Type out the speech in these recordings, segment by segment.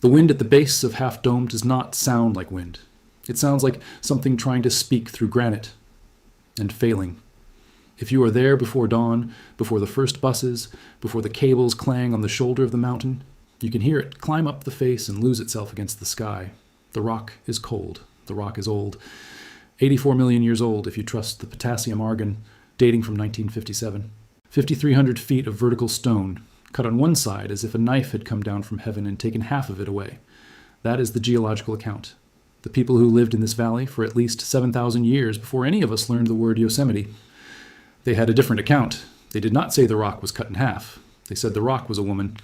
The wind at the base of Half Dome does not sound like wind. It sounds like something trying to speak through granite and failing. If you are there before dawn, before the first buses, before the cables clang on the shoulder of the mountain, you can hear it climb up the face and lose itself against the sky. The rock is cold. The rock is old. 84 million years old, if you trust the potassium argon, dating from 1957. 5,300 feet of vertical stone, cut on one side as if a knife had come down from heaven and taken half of it away. That is the geological account. The people who lived in this valley for at least 7,000 years before any of us learned the word Yosemite. They had a different account. They did not say the rock was cut in half. They said the rock was a woman,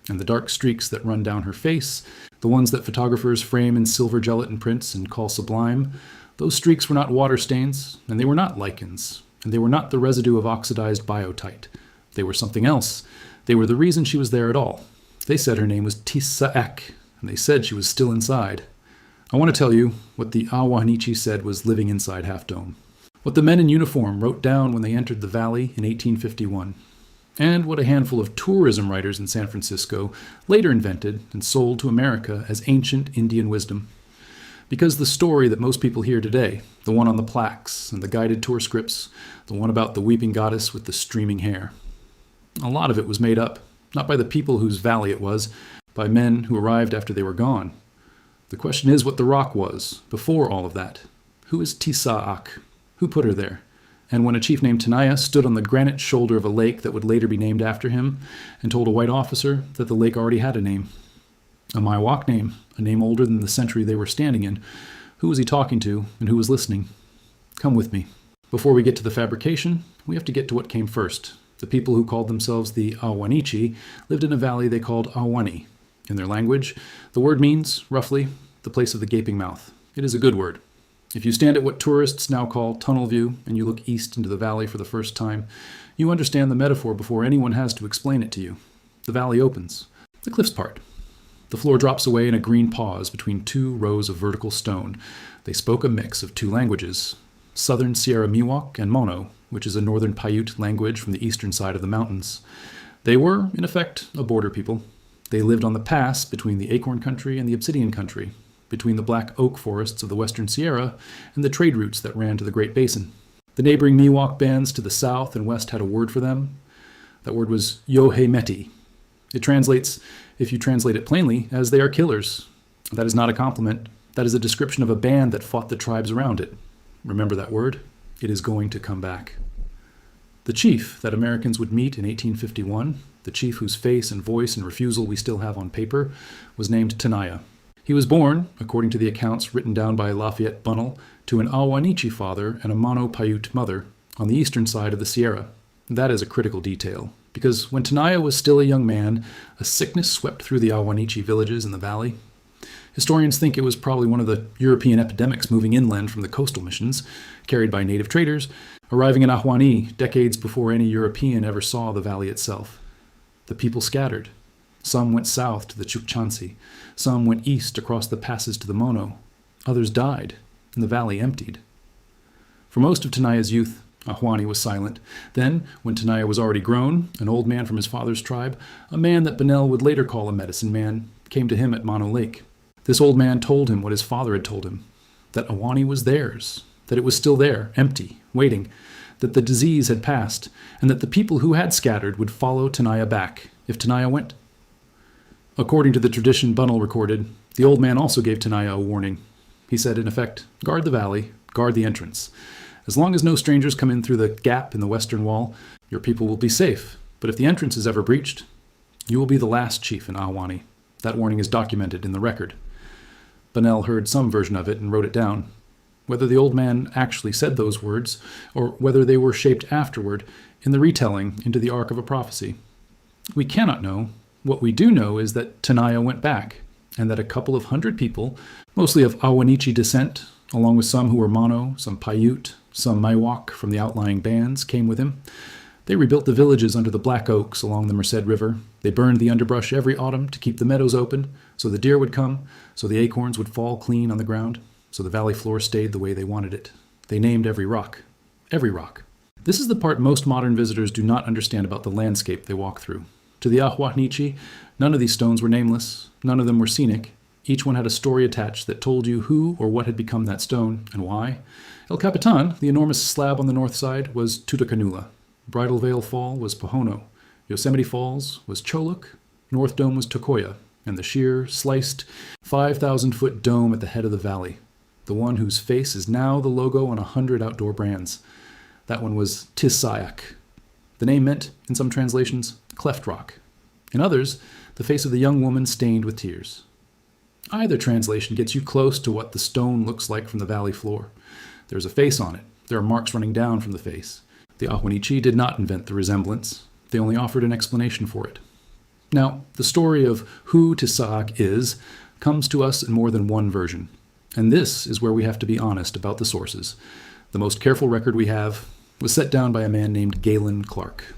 and the dark streaks that run down her face, the ones that photographers frame in silver gelatin prints and call sublime, those streaks were not water stains, and they were not lichens, and they were not the residue of oxidized biotite. They were something else. They were the reason she was there at all. They said her name was Tissaek, and they said she was still inside. I want to tell you what the Ahwahneechee said was living inside Half Dome, what the men in uniform wrote down when they entered the valley in 1851, and what a handful of tourism writers in San Francisco later invented and sold to America as ancient Indian wisdom. Because the story that most people hear today, the one on the plaques and the guided tour scripts, the one about the weeping goddess with the streaming hair, a lot of it was made up, not by the people whose valley it was, by men who arrived after they were gone. The question is what the rock was, before all of that. Who is Tissaek? Who put her there? And when a chief named Tenaya stood on the granite shoulder of a lake that would later be named after him, and told a white officer that the lake already had a name, a Miwok name, a name older than the century they were standing in, who was he talking to, and who was listening? Come with me. Before we get to the fabrication, we have to get to what came first. The people who called themselves the Ahwahneechee lived in a valley they called Ahwahnee. In their language, the word means, roughly, the place of the gaping mouth. It is a good word. If you stand at what tourists now call tunnel view and you look east into the valley for the first time, you understand the metaphor before anyone has to explain it to you. The valley opens. The cliffs part. The floor drops away in a green pause between two rows of vertical stone. They spoke a mix of two languages, Southern Sierra Miwok and Mono, which is a Northern Paiute language from the eastern side of the mountains. They were, in effect, a border people. They lived on the pass between the Acorn Country and the Obsidian Country, between the black oak forests of the Western Sierra and the trade routes that ran to the Great Basin. The neighboring Miwok bands to the south and west had a word for them. That word was Yohemeti. It translates, if you translate it plainly, as they are killers. That is not a compliment. That is a description of a band that fought the tribes around it. Remember that word? It is going to come back. The chief that Americans would meet in 1851, the chief whose face and voice and refusal we still have on paper, was named Tenaya. He was born, according to the accounts written down by Lafayette Bunnell, to an Ahwahneechee father and a Mono Paiute mother on the eastern side of the Sierra. That is a critical detail, because when Tenaya was still a young man, a sickness swept through the Ahwahneechee villages in the valley. Historians think it was probably one of the European epidemics moving inland from the coastal missions, carried by native traders, arriving in Ahwahnee decades before any European ever saw the valley itself. The people scattered. Some went south to the Chukchansi. Some went east across the passes to the Mono. Others died, and the valley emptied. For most of Tenaya's youth, Ahwahnee was silent. Then, when Tenaya was already grown, an old man from his father's tribe, a man that Bunnell would later call a medicine man, came to him at Mono Lake. This old man told him what his father had told him, that Ahwahnee was theirs, that it was still there, empty, waiting, that the disease had passed, and that the people who had scattered would follow Tenaya back, if Tenaya went. According to the tradition Bunnell recorded, the old man also gave Tenaya a warning. He said, in effect, guard the valley, guard the entrance. As long as no strangers come in through the gap in the western wall, your people will be safe. But if the entrance is ever breached, you will be the last chief in Ahwahnee. That warning is documented in the record. Bunnell heard some version of it and wrote it down. Whether the old man actually said those words, or whether they were shaped afterward in the retelling into the arc of a prophecy, we cannot know. What we do know is that Tenaya went back, and that a couple of hundred people, mostly of Ahwahneechee descent, along with some who were Mono, some Paiute, some Miwok from the outlying bands, came with him. They rebuilt the villages under the black oaks along the Merced River. They burned the underbrush every autumn to keep the meadows open, so the deer would come, so the acorns would fall clean on the ground, so the valley floor stayed the way they wanted it. They named every rock. Every rock. This is the part most modern visitors do not understand about the landscape they walk through. To the Ahwahneechee, none of these stones were nameless. None of them were scenic. Each one had a story attached that told you who or what had become that stone and why. El Capitan, the enormous slab on the north side, was Tutakanula. Bridal Veil Fall was Pohono. Yosemite Falls was Choluk. North Dome was Tokoya. And the sheer, sliced, 5,000-foot dome at the head of the valley, the one whose face is now the logo on 100 outdoor brands. That one was Tisayak. The name meant, in some translations, cleft rock. In others, the face of the young woman stained with tears. Either translation gets you close to what the stone looks like from the valley floor. There's a face on it. There are marks running down from the face. The Ahwahneechee did not invent the resemblance. They only offered an explanation for it. Now, the story of who Tisaak is comes to us in more than one version. And this is where we have to be honest about the sources. The most careful record we have was set down by a man named Galen Clark.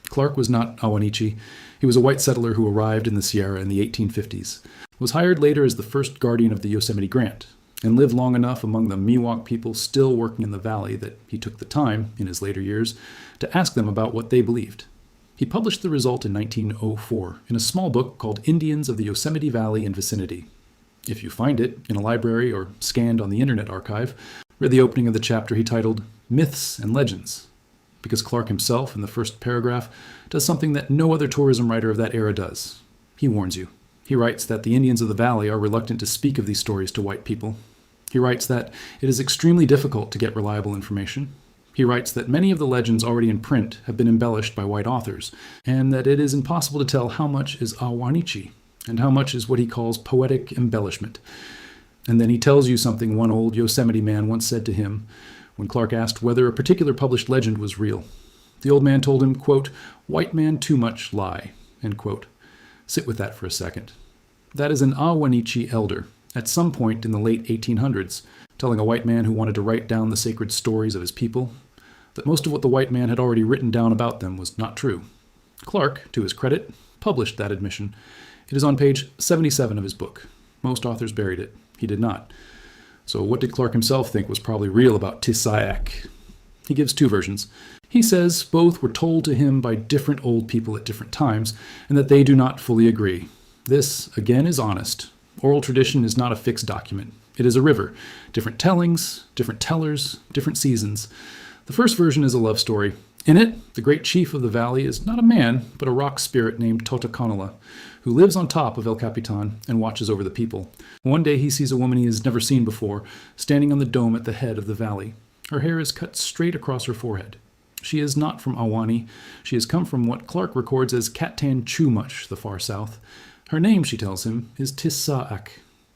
Clark was not Ahwahneechee. He was a white settler who arrived in the Sierra in the 1850s, was hired later as the first guardian of the Yosemite Grant, and lived long enough among the Miwok people still working in the valley that he took the time, in his later years, to ask them about what they believed. He published the result in 1904 in a small book called Indians of the Yosemite Valley and Vicinity. If you find it in a library or scanned on the Internet Archive, read the opening of the chapter he titled Myths and Legends, because Clark himself, in the first paragraph, does something that no other tourism writer of that era does. He warns you. He writes that the Indians of the valley are reluctant to speak of these stories to white people. He writes that it is extremely difficult to get reliable information. He writes that many of the legends already in print have been embellished by white authors, and that it is impossible to tell how much is Ahwahneechee and how much is what he calls poetic embellishment. And then he tells you something one old Yosemite man once said to him when Clark asked whether a particular published legend was real. The old man told him, quote, "White man too much lie," end quote. Sit with that for a second. That is an Ahwahneechee elder, at some point in the late 1800s, telling a white man who wanted to write down the sacred stories of his people that most of what the white man had already written down about them was not true. Clark, to his credit, published that admission. It is on page 77 of his book. Most authors buried it. He did not. So what did Clark himself think was probably real about Tisayak? He gives two versions. He says both were told to him by different old people at different times, and that they do not fully agree. This, again, is honest. Oral tradition is not a fixed document. It is a river. Different tellings, different tellers, different seasons. The first version is a love story. In it, the great chief of the valley is not a man, but a rock spirit named Tutakanula, who lives on top of El Capitan and watches over the people. One day he sees a woman he has never seen before, standing on the dome at the head of the valley. Her hair is cut straight across her forehead. She is not from Ahwahnee. She has come from what Clark records as Cattan Chumush, the far south. Her name, she tells him, is Tisaak.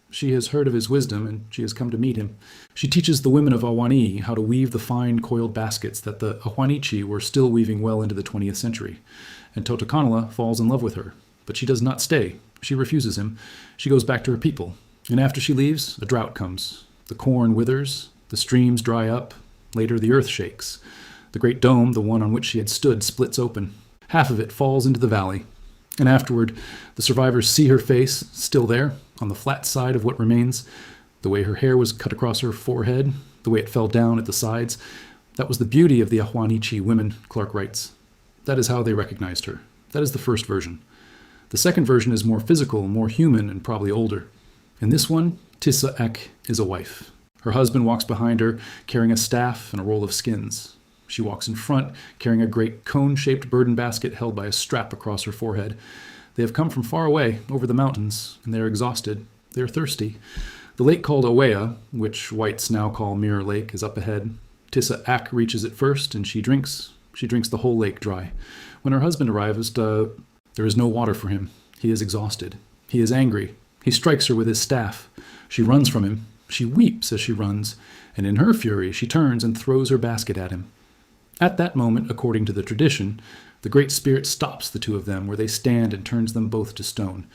She has heard of his wisdom, and she has come to meet him. She teaches the women of Ahwahnee how to weave the fine coiled baskets that the Ahwahneechee were still weaving well into the 20th century. And Tutakanula falls in love with her. But she does not stay. She refuses him. She goes back to her people. And after she leaves, a drought comes. The corn withers. The streams dry up. Later, the earth shakes. The great dome, the one on which she had stood, splits open. Half of it falls into the valley. And afterward, the survivors see her face, still there, on the flat side of what remains, the way her hair was cut across her forehead, the way it fell down at the sides. That was the beauty of the Ahwahneechee women, Clark writes. That is how they recognized her. That is the first version. The second version is more physical, more human, and probably older. In this one, Tisaak is a wife. Her husband walks behind her, carrying a staff and a roll of skins. She walks in front, carrying a great cone-shaped burden basket held by a strap across her forehead. They have come from far away, over the mountains, and they are exhausted. They are thirsty. The lake called Owea, which whites now call Mirror Lake, is up ahead. Tisaak reaches it first, and she drinks. She drinks the whole lake dry. When her husband arrives, there is no water for him. He is exhausted. He is angry. He strikes her with his staff. She runs from him. She weeps as she runs, and in her fury she turns and throws her basket at him. At that moment, according to the tradition, the Great Spirit stops the two of them where they stand and turns them both to stone.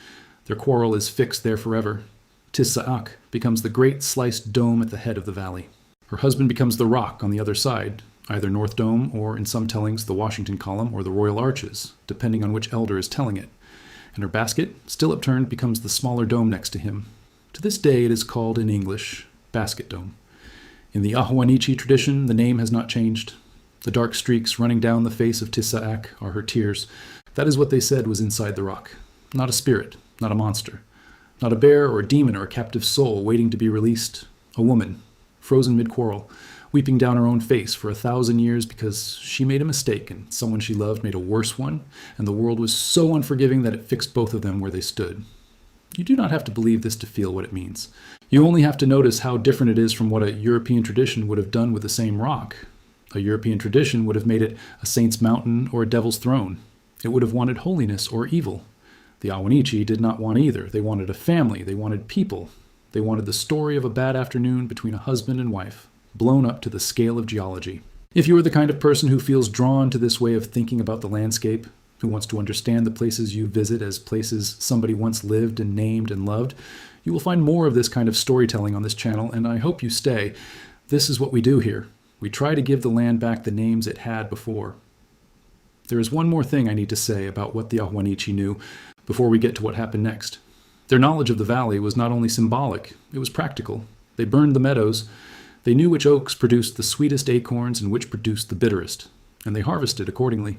Their quarrel is fixed there forever. Tisaak becomes the great sliced dome at the head of the valley. Her husband becomes the rock on the other side, either North Dome or, in some tellings, the Washington Column or the Royal Arches, depending on which elder is telling it. And her basket, still upturned, becomes the smaller dome next to him. To this day it is called in English Basket Dome. In the Ahwahneechee tradition, the name has not changed. The dark streaks running down the face of Tisaak are her tears. That is what they said was inside the rock. Not a spirit, not a monster. Not a bear or a demon or a captive soul waiting to be released. A woman, frozen mid-quarrel, weeping down her own face for 1,000 years because she made a mistake and someone she loved made a worse one, and the world was so unforgiving that it fixed both of them where they stood. You do not have to believe this to feel what it means. You only have to notice how different it is from what a European tradition would have done with the same rock. A European tradition would have made it a saint's mountain or a devil's throne. It would have wanted holiness or evil. The Ahwahneechee did not want either. They wanted a family. They wanted people. They wanted the story of a bad afternoon between a husband and wife, blown up to the scale of geology. If you are the kind of person who feels drawn to this way of thinking about the landscape, who wants to understand the places you visit as places somebody once lived and named and loved, you will find more of this kind of storytelling on this channel, and I hope you stay. This is what we do here. We try to give the land back the names it had before. There is one more thing I need to say about what the Ahwahneechee knew before we get to what happened next. Their knowledge of the valley was not only symbolic, it was practical. They burned the meadows. They knew which oaks produced the sweetest acorns and which produced the bitterest, and they harvested accordingly.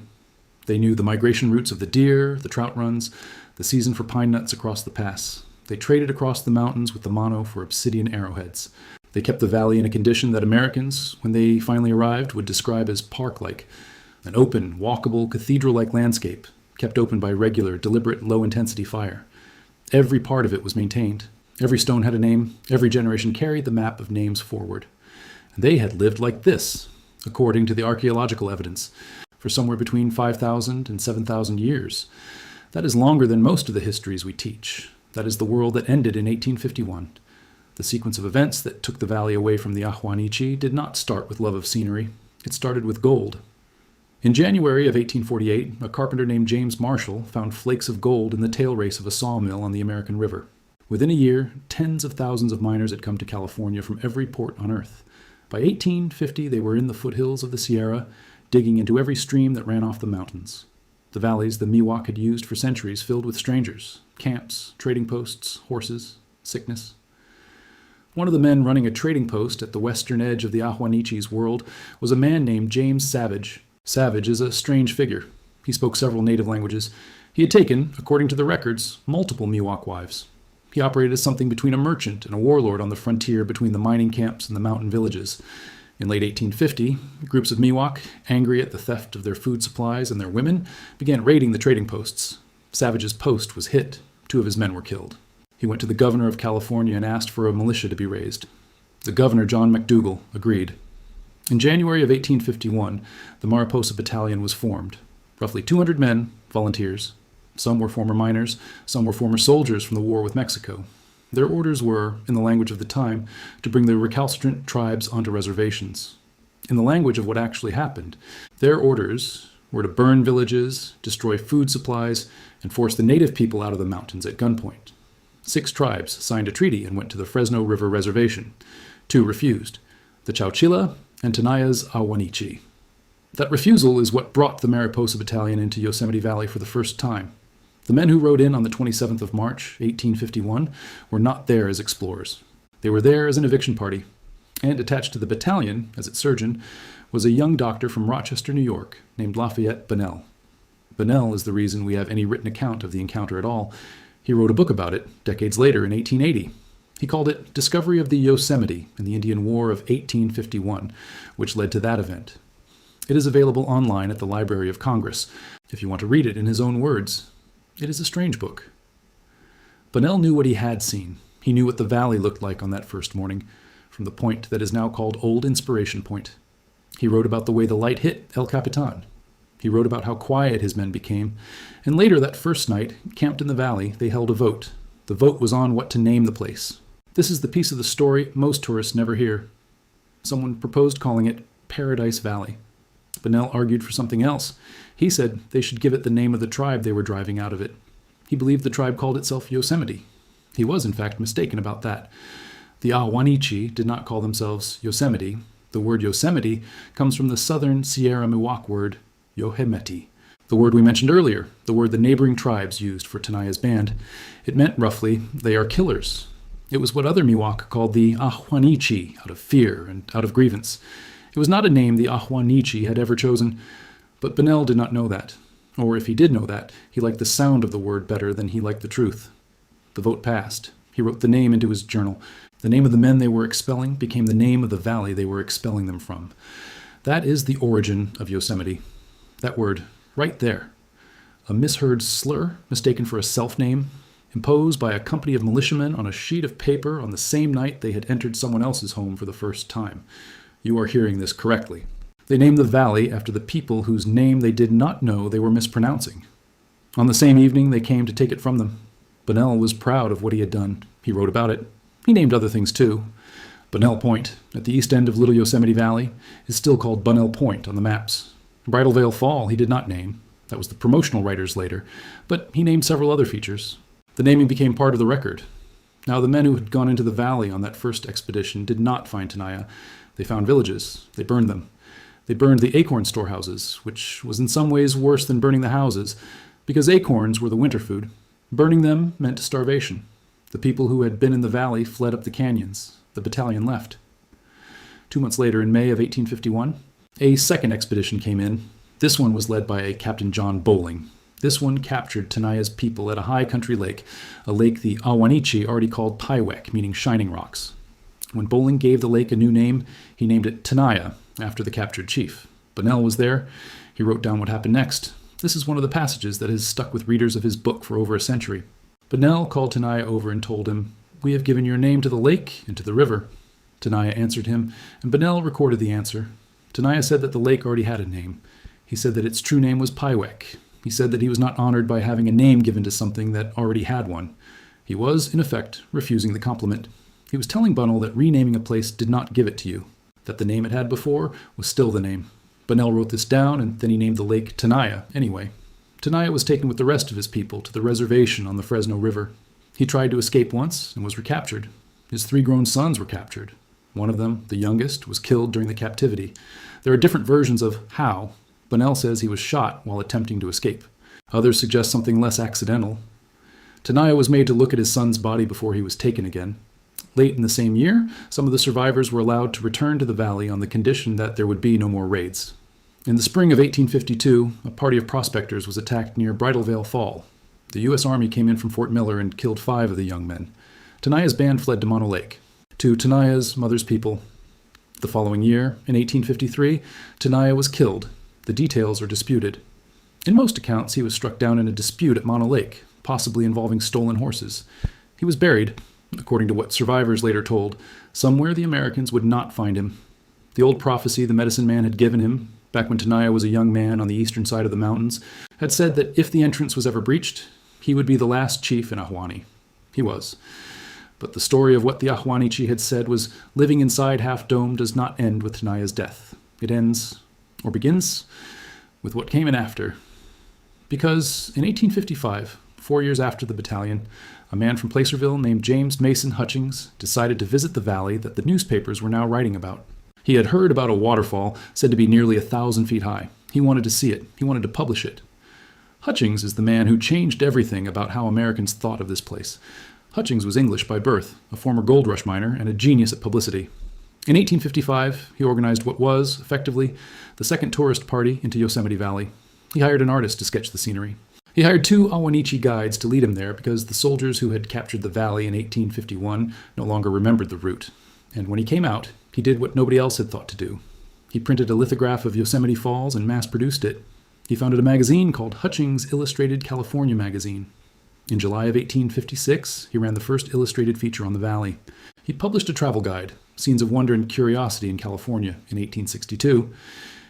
They knew the migration routes of the deer, the trout runs, the season for pine nuts across the pass. They traded across the mountains with the mono for obsidian arrowheads. They kept the valley in a condition that Americans, when they finally arrived, would describe as park-like, an open, walkable, cathedral-like landscape, kept open by regular, deliberate, low-intensity fire. Every part of it was maintained. Every stone had a name. Every generation carried the map of names forward. And they had lived like this, according to the archaeological evidence, for somewhere between 5,000 and 7,000 years. That is longer than most of the histories we teach. That is the world that ended in 1851. The sequence of events that took the valley away from the Ahwahneechee did not start with love of scenery. It started with gold. In January of 1848, a carpenter named James Marshall found flakes of gold in the tail race of a sawmill on the American River. Within a year, tens of thousands of miners had come to California from every port on Earth. By 1850, they were in the foothills of the Sierra, digging into every stream that ran off the mountains. The valleys the Miwok had used for centuries filled with strangers, camps, trading posts, horses, sickness. One of the men running a trading post at the western edge of the Ahwahneechee's world was a man named James Savage. Savage is a strange figure. He spoke several native languages. He had taken, according to the records, multiple Miwok wives. He operated as something between a merchant and a warlord on the frontier between the mining camps and the mountain villages. In late 1850, groups of Miwok, angry at the theft of their food supplies and their women, began raiding the trading posts. Savage's post was hit. 2 of his men were killed. He went to the governor of California and asked for a militia to be raised. The governor, John McDougall, agreed. In January of 1851, the Mariposa Battalion was formed. Roughly 200 men, volunteers. Some were former miners, some were former soldiers from the war with Mexico. Their orders were, in the language of the time, to bring the recalcitrant tribes onto reservations. In the language of what actually happened, their orders were to burn villages, destroy food supplies, and force the native people out of the mountains at gunpoint. 6 tribes signed a treaty and went to the Fresno River Reservation. 2 refused, the Chowchilla and Tenaya's Ahwahneechee. That refusal is what brought the Mariposa Battalion into Yosemite Valley for the first time. The men who rode in on the 27th of March, 1851, were not there as explorers. They were there as an eviction party. And attached to the battalion, as its surgeon, was a young doctor from Rochester, New York, named Lafayette Bunnell. Bunnell is the reason we have any written account of the encounter at all. He wrote a book about it, decades later in 1880. He called it Discovery of the Yosemite in the Indian War of 1851, which led to that event. It is available online at the Library of Congress, if you want to read it in his own words. It is a strange book. Bunnell knew what he had seen. He knew what the valley looked like on that first morning, from the point that is now called Old Inspiration Point. He wrote about the way the light hit El Capitan. He wrote about how quiet his men became, and later that first night, camped in the valley, they held a vote. The vote was on what to name the place. This is the piece of the story most tourists never hear. Someone proposed calling it Paradise Valley. Bunnell argued for something else. He said they should give it the name of the tribe they were driving out of it. He believed the tribe called itself Yosemite. He was, in fact, mistaken about that. The Ahwahneechee did not call themselves Yosemite. The word Yosemite comes from the southern Sierra Miwok word Yohemeti, the word we mentioned earlier, the word the neighboring tribes used for Tenaya's band. It meant, roughly, they are killers. It was what other Miwok called the Ahwahneechee, out of fear and out of grievance. It was not a name the Ahwahneechee had ever chosen, but Bunnell did not know that. Or if he did know that, he liked the sound of the word better than he liked the truth. The vote passed. He wrote the name into his journal. The name of the men they were expelling became the name of the valley they were expelling them from. That is the origin of Yosemite. That word, right there. A misheard slur, mistaken for a self-name, imposed by a company of militiamen on a sheet of paper on the same night they had entered someone else's home for the first time. You are hearing this correctly. They named the valley after the people whose name they did not know they were mispronouncing. On the same evening, they came to take it from them. Bunnell was proud of what he had done. He wrote about it. He named other things too. Bunnell Point, at the east end of Little Yosemite Valley, is still called Bunnell Point on the maps. Bridal Veil Fall he did not name. That was the promotional writers later, but he named several other features. The naming became part of the record. Now, the men who had gone into the valley on that first expedition did not find Tenaya. They found villages. They burned them. They burned the acorn storehouses, which was in some ways worse than burning the houses, because acorns were the winter food. Burning them meant starvation. The people who had been in the valley fled up the canyons. The battalion left. 2 months later, in May of 1851, a second expedition came in. This one was led by a Captain John Bowling. This one captured Tenaya's people at a high country lake, a lake the Ahwahneechee already called Paiwek, meaning shining rocks. When Bowling gave the lake a new name, he named it Tenaya, after the captured chief. Bunnell was there. He wrote down what happened next. This is one of the passages that has stuck with readers of his book for over a century. Bunnell called Tenaya over and told him, "We have given your name to the lake and to the river." Tenaya answered him, and Bunnell recorded the answer. Tenaya said that the lake already had a name. He said that its true name was Paiwek. He said that he was not honored by having a name given to something that already had one. He was, in effect, refusing the compliment. He was telling Bunnell that renaming a place did not give it to you, that the name it had before was still the name. Bunnell wrote this down, and then he named the lake Tenaya anyway. Tenaya was taken with the rest of his people to the reservation on the Fresno River. He tried to escape once and was recaptured. His 3 grown sons were captured. One of them, the youngest, was killed during the captivity. There are different versions of how. Bunnell says he was shot while attempting to escape. Others suggest something less accidental. Tenaya was made to look at his son's body before he was taken again. Late in the same year, some of the survivors were allowed to return to the valley on the condition that there would be no more raids. In the spring of 1852, a party of prospectors was attacked near Bridal Veil Fall. The U.S. Army came in from Fort Miller and killed 5 of the young men. Tenaya's band fled to Mono Lake, to Tenaya's mother's people. The following year, in 1853, Tenaya was killed. The details are disputed. In most accounts, he was struck down in a dispute at Mono Lake, possibly involving stolen horses. He was buried, according to what survivors later told, somewhere the Americans would not find him. The old prophecy the medicine man had given him, back when Tenaya was a young man on the eastern side of the mountains, had said that if the entrance was ever breached, he would be the last chief in Ahwahnee. He was. But the story of what the Ahwahneechee had said was living inside Half Dome does not end with Tenaya's death. It ends, or begins, with what came in after. Because in 1855, 4 years after the battalion, a man from Placerville named James Mason Hutchings decided to visit the valley that the newspapers were now writing about. He had heard about a waterfall said to be nearly 1,000 feet high. He wanted to see it. He wanted to publish it. Hutchings is the man who changed everything about how Americans thought of this place. Hutchings was English by birth, a former gold rush miner, and a genius at publicity. In 1855, he organized what was, effectively, the second tourist party into Yosemite Valley. He hired an artist to sketch the scenery. He hired 2 Ahwahneechee guides to lead him there because the soldiers who had captured the valley in 1851 no longer remembered the route. And when he came out, he did what nobody else had thought to do. He printed a lithograph of Yosemite Falls and mass-produced it. He founded a magazine called Hutchings Illustrated California Magazine. In July of 1856, he ran the first illustrated feature on the valley. He published a travel guide, Scenes of Wonder and Curiosity in California, in 1862.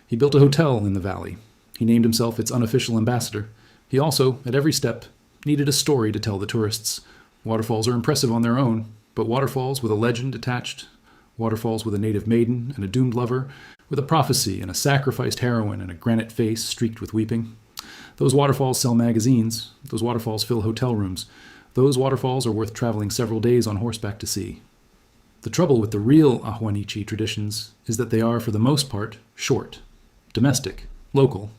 He built a hotel in the valley. He named himself its unofficial ambassador. He also, at every step, needed a story to tell the tourists. Waterfalls are impressive on their own, but waterfalls with a legend attached, waterfalls with a native maiden and a doomed lover, with a prophecy and a sacrificed heroine and a granite face streaked with weeping. Those waterfalls sell magazines. Those waterfalls fill hotel rooms. Those waterfalls are worth traveling several days on horseback to see. The trouble with the real Ahwahneechee traditions is that they are, for the most part, short, domestic, local.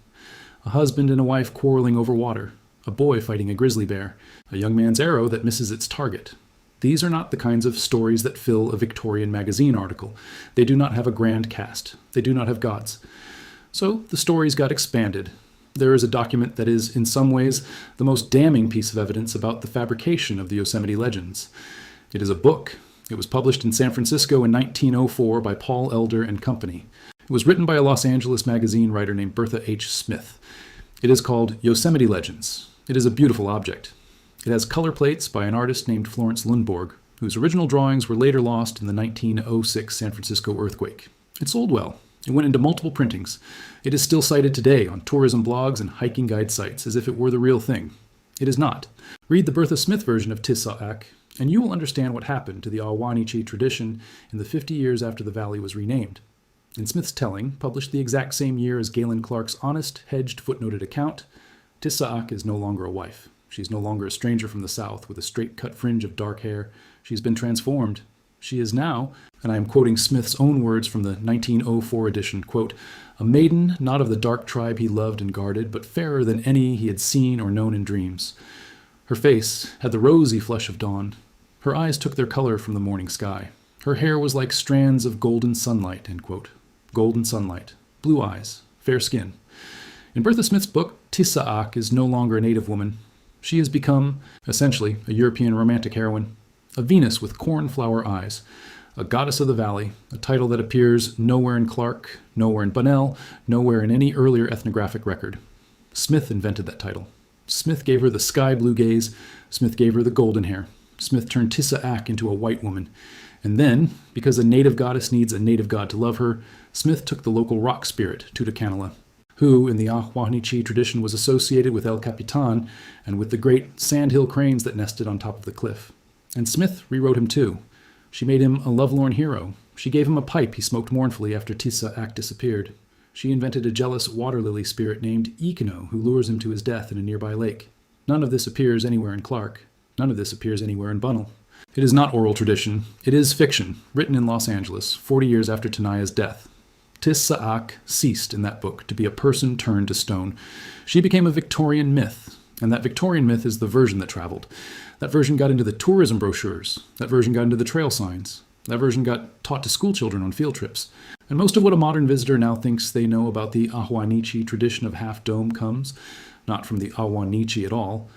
A husband and a wife quarreling over water, a boy fighting a grizzly bear, a young man's arrow that misses its target. These are not the kinds of stories that fill a Victorian magazine article. They do not have a grand cast. They do not have gods. So the stories got expanded. There is a document that is, in some ways, the most damning piece of evidence about the fabrication of the Yosemite legends. It is a book. It was published in San Francisco in 1904 by Paul Elder and Company. It was written by a Los Angeles magazine writer named Bertha H. Smith. It is called Yosemite Legends. It is a beautiful object. It has color plates by an artist named Florence Lundborg, whose original drawings were later lost in the 1906 San Francisco earthquake. It sold well. It went into multiple printings. It is still cited today on tourism blogs and hiking guide sites as if it were the real thing. It is not. Read the Bertha Smith version of Tissaak, and you will understand what happened to the Ahwahneechee tradition in the 50 years after the valley was renamed. In Smith's telling, published the exact same year as Galen Clark's honest, hedged, footnoted account, Tissaak is no longer a wife. She is no longer a stranger from the south with a straight-cut fringe of dark hair. She has been transformed. She is now, and I am quoting Smith's own words from the 1904 edition, quote, a maiden not of the dark tribe he loved and guarded, but fairer than any he had seen or known in dreams. Her face had the rosy flush of dawn. Her eyes took their color from the morning sky. Her hair was like strands of golden sunlight, end quote. Golden sunlight, blue eyes, fair skin. In Bertha Smith's book, Tissaak is no longer a native woman. She has become, essentially, a European romantic heroine, a Venus with cornflower eyes, a goddess of the valley, a title that appears nowhere in Clark, nowhere in Bunnell, nowhere in any earlier ethnographic record. Smith invented that title. Smith gave her the sky blue gaze. Smith gave her the golden hair. Smith turned Tissaak into a white woman. And then, because a native goddess needs a native god to love her, Smith took the local rock spirit, Tutankhamuna, who, in the Ahwahneechee tradition, was associated with El Capitan and with the great sandhill cranes that nested on top of the cliff. And Smith rewrote him too. She made him a lovelorn hero. She gave him a pipe he smoked mournfully after Tissaak disappeared. She invented a jealous water lily spirit named Eekino, who lures him to his death in a nearby lake. None of this appears anywhere in Clark. None of this appears anywhere in Bunnell. It is not oral tradition. It is fiction, written in Los Angeles, 40 years after Tenaya's death. Tissaak ceased in that book to be a person turned to stone. She became a Victorian myth, and that Victorian myth is the version that traveled. That version got into the tourism brochures. That version got into the trail signs. That version got taught to school children on field trips. And most of what a modern visitor now thinks they know about the Ahwahneechee tradition of Half Dome comes, not from the Ahwahneechee at all,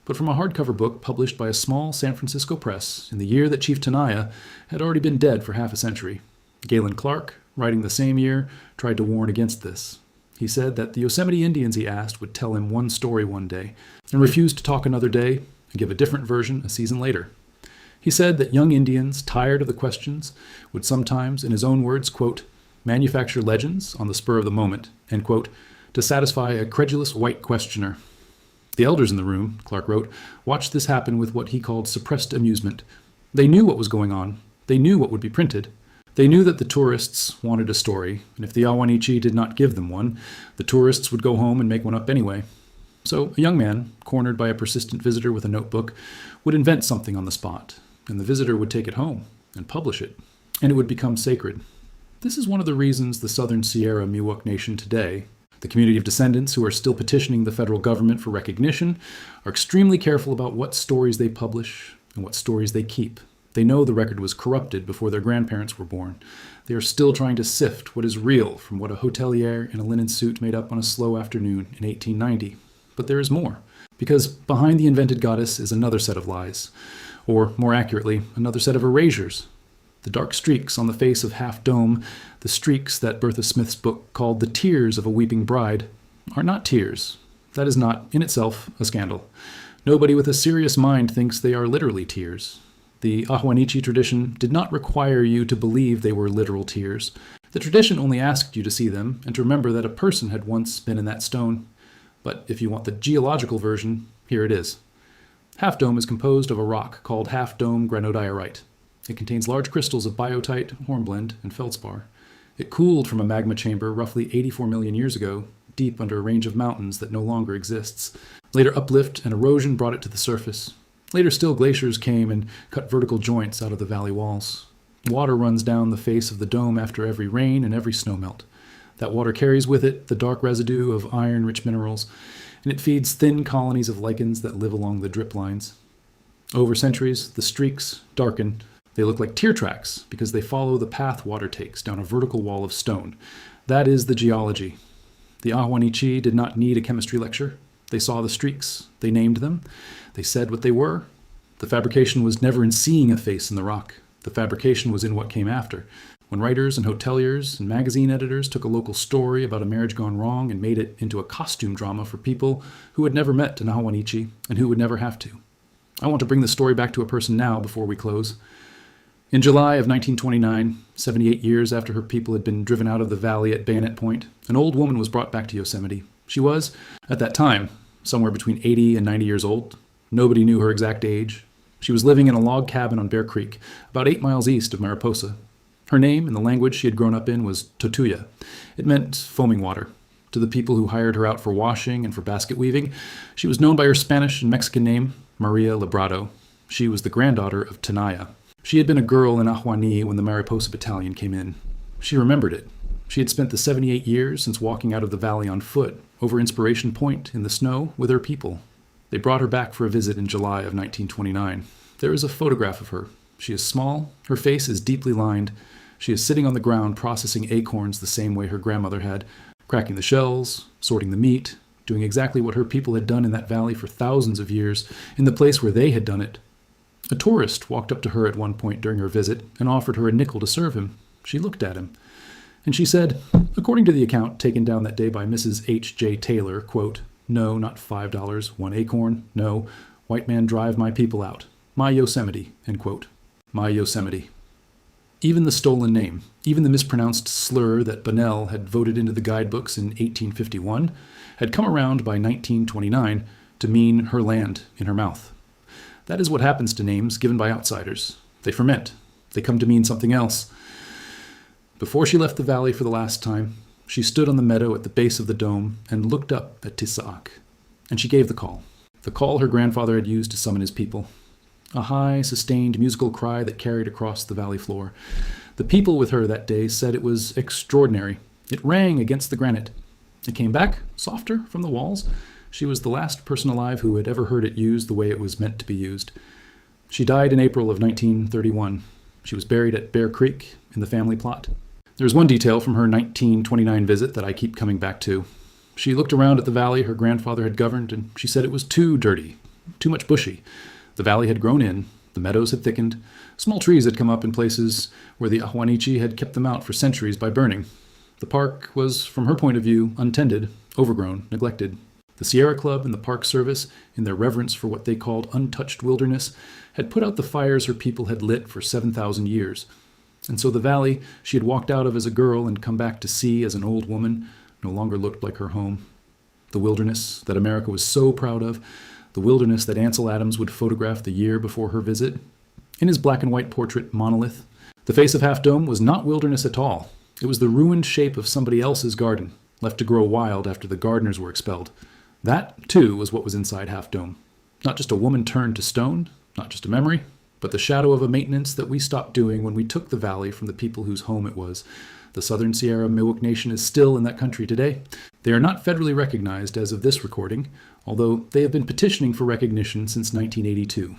but from a hardcover book published by a small San Francisco press in the year that Chief Tenaya had already been dead for half a century. Galen Clark, writing the same year, tried to warn against this. He said that the Yosemite Indians he asked would tell him one story one day, and refused to talk another day and give a different version a season later. He said that young Indians, tired of the questions, would sometimes, in his own words, quote, manufacture legends on the spur of the moment, end quote, to satisfy a credulous white questioner. The elders in the room, Clark wrote, watched this happen with what he called suppressed amusement. They knew what was going on. They knew what would be printed. They knew that the tourists wanted a story, and if the Ahwahneechee did not give them one, the tourists would go home and make one up anyway. So a young man, cornered by a persistent visitor with a notebook, would invent something on the spot, and the visitor would take it home and publish it, and it would become sacred. This is one of the reasons the Southern Sierra Miwok Nation today, the community of descendants who are still petitioning the federal government for recognition, are extremely careful about what stories they publish and what stories they keep. They know the record was corrupted before their grandparents were born. They are still trying to sift what is real from what a hotelier in a linen suit made up on a slow afternoon in 1890. But there is more, because behind the invented goddess is another set of lies, or more accurately, another set of erasures. The dark streaks on the face of Half Dome, the streaks that Bertha Smith's book called the tears of a weeping bride, are not tears. That is not, in itself, a scandal. Nobody with a serious mind thinks they are literally tears. The Ahwahneechee tradition did not require you to believe they were literal tears. The tradition only asked you to see them and to remember that a person had once been in that stone. But if you want the geological version, here it is. Half Dome is composed of a rock called Half Dome granodiorite. It contains large crystals of biotite, hornblende, and feldspar. It cooled from a magma chamber roughly 84 million years ago, deep under a range of mountains that no longer exists. Later uplift and erosion brought it to the surface. Later still glaciers came and cut vertical joints out of the valley walls. Water runs down the face of the dome after every rain and every snowmelt. That water carries with it the dark residue of iron-rich minerals, and it feeds thin colonies of lichens that live along the drip lines. Over centuries, the streaks darken. They look like tear tracks because they follow the path water takes down a vertical wall of stone. That is the geology. The Ahwahneechee did not need a chemistry lecture. They saw the streaks. They named them. They said what they were. The fabrication was never in seeing a face in the rock. The fabrication was in what came after. When writers and hoteliers and magazine editors took a local story about a marriage gone wrong and made it into a costume drama for people who had never met an Ahwahneechee and who would never have to. I want to bring the story back to a person now before we close. In July of 1929, 78 years after her people had been driven out of the valley at Bayonet Point, an old woman was brought back to Yosemite. She was, at that time, somewhere between 80 and 90 years old. Nobody knew her exact age. She was living in a log cabin on Bear Creek, about 8 miles east of Mariposa. Her name, in the language she had grown up in, was Totuya. It meant foaming water. To the people who hired her out for washing and for basket weaving, she was known by her Spanish and Mexican name, Maria Librado. She was the granddaughter of Tenaya. She had been a girl in Ahwahneechee when the Mariposa Battalion came in. She remembered it. She had spent the 78 years since walking out of the valley on foot, over Inspiration Point in the snow, with her people. They brought her back for a visit in July of 1929. There is a photograph of her. She is small. Her face is deeply lined. She is sitting on the ground processing acorns the same way her grandmother had, cracking the shells, sorting the meat, doing exactly what her people had done in that valley for thousands of years, in the place where they had done it. A tourist walked up to her at one point during her visit and offered her a nickel to serve him. She looked at him, and she said, according to the account taken down that day by Mrs. H.J. Taylor, quote, "No, not $5, 1 acorn. No, white man drive my people out. My Yosemite," end quote. My Yosemite. Even the stolen name, even the mispronounced slur that Bunnell had voted into the guidebooks in 1851, had come around by 1929 to mean her land in her mouth. That is what happens to names given by outsiders. They ferment. They come to mean something else. Before she left the valley for the last time, she stood on the meadow at the base of the dome and looked up at Tisaak. And she gave the call her grandfather had used to summon his people. A high, sustained musical cry that carried across the valley floor. The people with her that day said it was extraordinary. It rang against the granite. It came back, softer, from the walls. She was the last person alive who had ever heard it used the way it was meant to be used. She died in April of 1931. She was buried at Bear Creek in the family plot. There's one detail from her 1929 visit that I keep coming back to. She looked around at the valley her grandfather had governed, and she said it was too dirty, too much bushy. The valley had grown in, the meadows had thickened, small trees had come up in places where the Ahwahneechee had kept them out for centuries by burning. The park was, from her point of view, untended, overgrown, neglected. The Sierra Club and the Park Service, in their reverence for what they called untouched wilderness, had put out the fires her people had lit for 7,000 years. And so the valley she had walked out of as a girl and come back to see as an old woman no longer looked like her home. The wilderness that America was so proud of, the wilderness that Ansel Adams would photograph the year before her visit. In his black and white portrait, Monolith, the face of Half Dome was not wilderness at all. It was the ruined shape of somebody else's garden, left to grow wild after the gardeners were expelled. That, too, was what was inside Half Dome. Not just a woman turned to stone, not just a memory, but the shadow of a maintenance that we stopped doing when we took the valley from the people whose home it was. The Southern Sierra Miwok Nation is still in that country today. They are not federally recognized as of this recording, although they have been petitioning for recognition since 1982.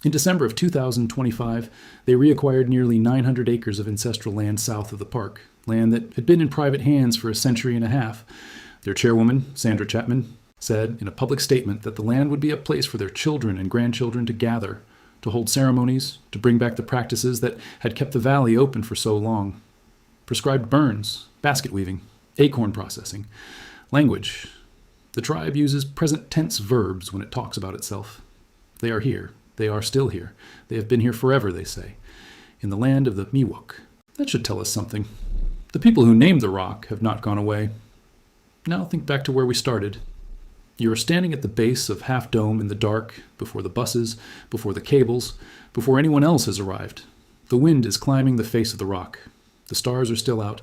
In December of 2025, they reacquired nearly 900 acres of ancestral land south of the park, land that had been in private hands for a century and a half. Their chairwoman, Sandra Chapman, said in a public statement that the land would be a place for their children and grandchildren to gather, to hold ceremonies, to bring back the practices that had kept the valley open for so long. Prescribed burns, basket weaving, acorn processing, language. The tribe uses present tense verbs when it talks about itself. They are here. They are still here. They have been here forever, they say, in the land of the Miwok. That should tell us something. The people who named the rock have not gone away. Now think back to where we started. You are standing at the base of Half Dome in the dark, before the buses, before the cables, before anyone else has arrived. The wind is climbing the face of the rock. The stars are still out.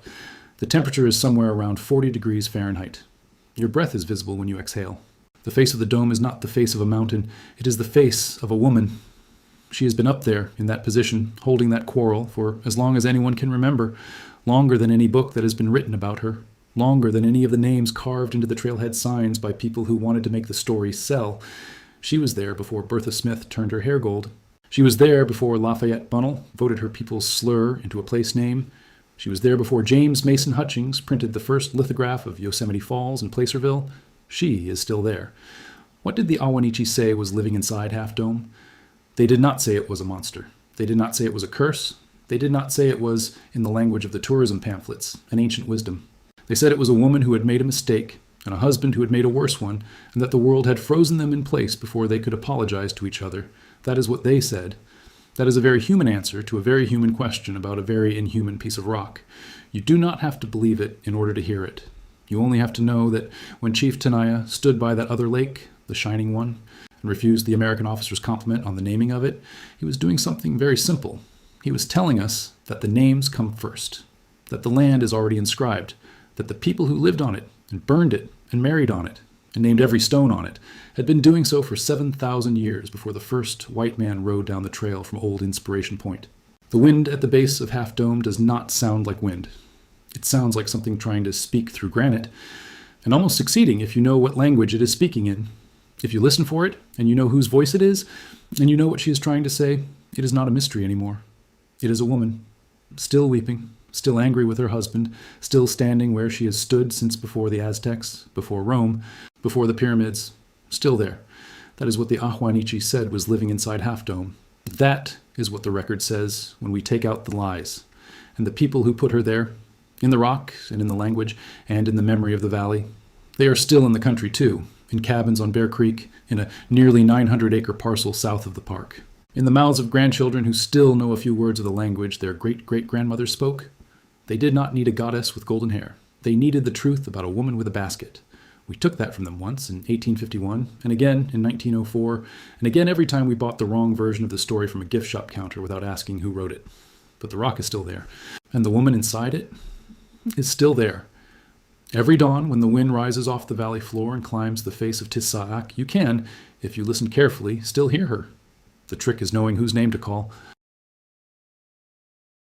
The temperature is somewhere around 40 degrees Fahrenheit. Your breath is visible when you exhale. The face of the dome is not the face of a mountain. It is the face of a woman. She has been up there in that position, holding that quarrel, for as long as anyone can remember, longer than any book that has been written about her, longer than any of the names carved into the trailhead signs by people who wanted to make the story sell. She was there before Bertha Smith turned her hair gold. She was there before Lafayette Bunnell voted her people's slur into a place name. She was there before James Mason Hutchings printed the first lithograph of Yosemite Falls and Placerville. She is still there. What did the Ahwahneechee say was living inside Half Dome? They did not say it was a monster. They did not say it was a curse. They did not say it was, in the language of the tourism pamphlets, an ancient wisdom. They said it was a woman who had made a mistake, and a husband who had made a worse one, and that the world had frozen them in place before they could apologize to each other. That is what they said. That is a very human answer to a very human question about a very inhuman piece of rock. You do not have to believe it in order to hear it. You only have to know that when Chief Tenaya stood by that other lake, the Shining One, and refused the American officer's compliment on the naming of it, he was doing something very simple. He was telling us that the names come first, that the land is already inscribed, that the people who lived on it and burned it and married on it and named every stone on it had been doing so for 7,000 years before the first white man rode down the trail from Old Inspiration Point. The wind at the base of Half Dome does not sound like wind. It sounds like something trying to speak through granite, and almost succeeding if you know what language it is speaking in. If you listen for it, and you know whose voice it is, and you know what she is trying to say, it is not a mystery anymore. It is a woman, still weeping, still angry with her husband, still standing where she has stood since before the Aztecs, before Rome, before the pyramids, still there. That is what the Ahwahneechee said was living inside Half Dome. That is what the record says when we take out the lies. And the people who put her there, in the rock and in the language and in the memory of the valley, they are still in the country too, in cabins on Bear Creek, in a nearly 900-acre parcel south of the park. In the mouths of grandchildren who still know a few words of the language their great-great-grandmothers spoke, they did not need a goddess with golden hair. They needed the truth about a woman with a basket. We took that from them once in 1851, and again in 1904, and again every time we bought the wrong version of the story from a gift shop counter without asking who wrote it. But the rock is still there, and the woman inside it is still there. Every dawn, when the wind rises off the valley floor and climbs the face of Tissaak, you can, if you listen carefully, still hear her. The trick is knowing whose name to call.